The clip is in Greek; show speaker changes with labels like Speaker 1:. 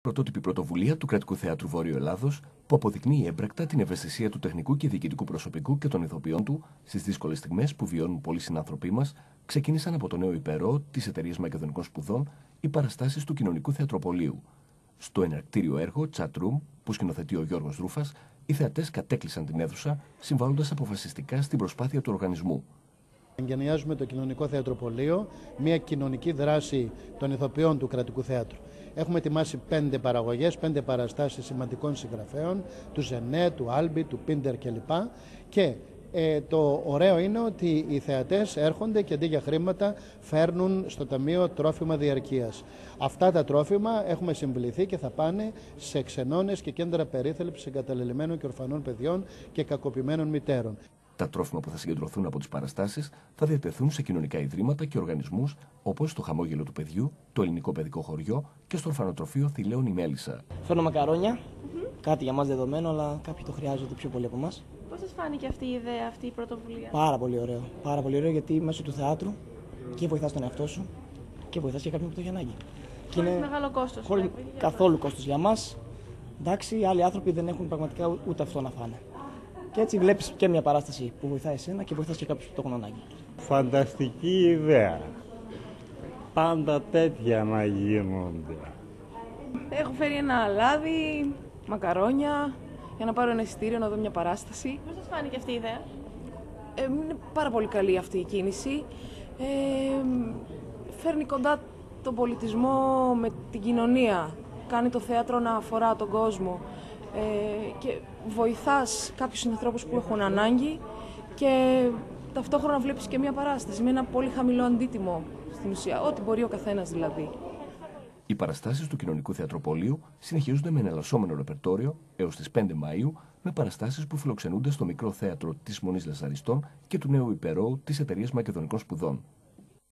Speaker 1: Πρωτότυπη πρωτοβουλία του Κρατικού Θεάτρου Βόρειο Ελλάδος, που αποδεικνύει έμπρακτα την ευαισθησία του τεχνικού και διοικητικού προσωπικού και των ηθοποιών του στις δύσκολες στιγμές που βιώνουν πολλοί συνάνθρωποι μας, ξεκίνησαν από το νέο υπερό της Εταιρείας Μακεδονικών Σπουδών οι παραστάσεις του Κοινωνικού Θεατροπολείου. Στο εναρκτήριο έργο Chat Room, που σκηνοθετεί ο Γιώργος Ρούφας, οι θεατές κατέκλυσαν την αίθουσα, συμβάλλοντας αποφασιστικά στην προσπάθεια του οργανισμού.
Speaker 2: Εγκαινιάζουμε το Κοινωνικό Θεατροπολείο, μια κοινωνική δράση των ηθοποιών του Κρατικού Θεάτρου. Έχουμε ετοιμάσει 5 παραγωγές, 5 παραστάσεις σημαντικών συγγραφέων, του Ζενέ, του Άλμπι, του Πίντερ κλπ. Και το ωραίο είναι ότι οι θεατές έρχονται και αντί για χρήματα φέρνουν στο Ταμείο τρόφιμα διαρκείας. Αυτά τα τρόφιμα έχουμε συμβληθεί και θα πάνε σε ξενώνες και κέντρα περίθαλψης εγκαταλελειμμένων και ορφανών παιδιών και κακοποιημένων μητέρων.
Speaker 1: Τα τρόφιμα που θα συγκεντρωθούν από τις παραστάσεις θα διατεθούν σε κοινωνικά ιδρύματα και οργανισμούς όπως το Χαμόγελο του Παιδιού, το Ελληνικό Παιδικό Χωριό και στο Ορφανοτροφείο Θηλαίων η Μέλισσα.
Speaker 3: Φέρνω μακαρόνια, κάτι για μας δεδομένο, αλλά κάποιοι το χρειάζονται πιο πολύ από εμάς.
Speaker 4: Πώς σας φάνηκε αυτή η ιδέα, αυτή η πρωτοβουλία?
Speaker 3: Πάρα πολύ ωραίο. Πάρα πολύ ωραίο, γιατί μέσω του θεάτρου και βοηθάς τον εαυτό σου και βοηθάς και κάποιον που το έχει ανάγκη.
Speaker 4: Χωρίς μεγάλο κόστος.
Speaker 3: Χωρίς καθόλου κόστος για μας. Εντάξει, οι άλλοι άνθρωποι δεν έχουν πραγματικά ούτε αυτό να φάνε. Και έτσι βλέπεις και μια παράσταση που βοηθάει εσένα και βοηθάς και κάποιους που το έχουν ανάγκη.
Speaker 5: Φανταστική ιδέα. Πάντα τέτοια να γίνονται.
Speaker 6: Έχω φέρει ένα λάδι, μακαρόνια, για να πάρω ένα εισιτήριο να δω μια παράσταση.
Speaker 4: Πώς σας φάνηκε αυτή η ιδέα?
Speaker 6: Είναι πάρα πολύ καλή αυτή η κίνηση. Φέρνει κοντά τον πολιτισμό με την κοινωνία. Κάνει το θέατρο να αφορά τον κόσμο. Και βοηθάς κάποιους ανθρώπους που έχουν ανάγκη και ταυτόχρονα βλέπεις και μια παράσταση με ένα πολύ χαμηλό αντίτιμο στην ουσία, ό,τι μπορεί ο καθένας δηλαδή.
Speaker 1: Οι παραστάσεις του Κοινωνικού Θεατροπολείου συνεχίζονται με εναλλασσόμενο ρεπερτόριο έως τις 5 Μαΐου, με παραστάσεις που φιλοξενούνται στο Μικρό Θέατρο της Μονής Λαζαριστών και του νέου υπερόου της Εταιρείας Μακεδονικών Σπουδών.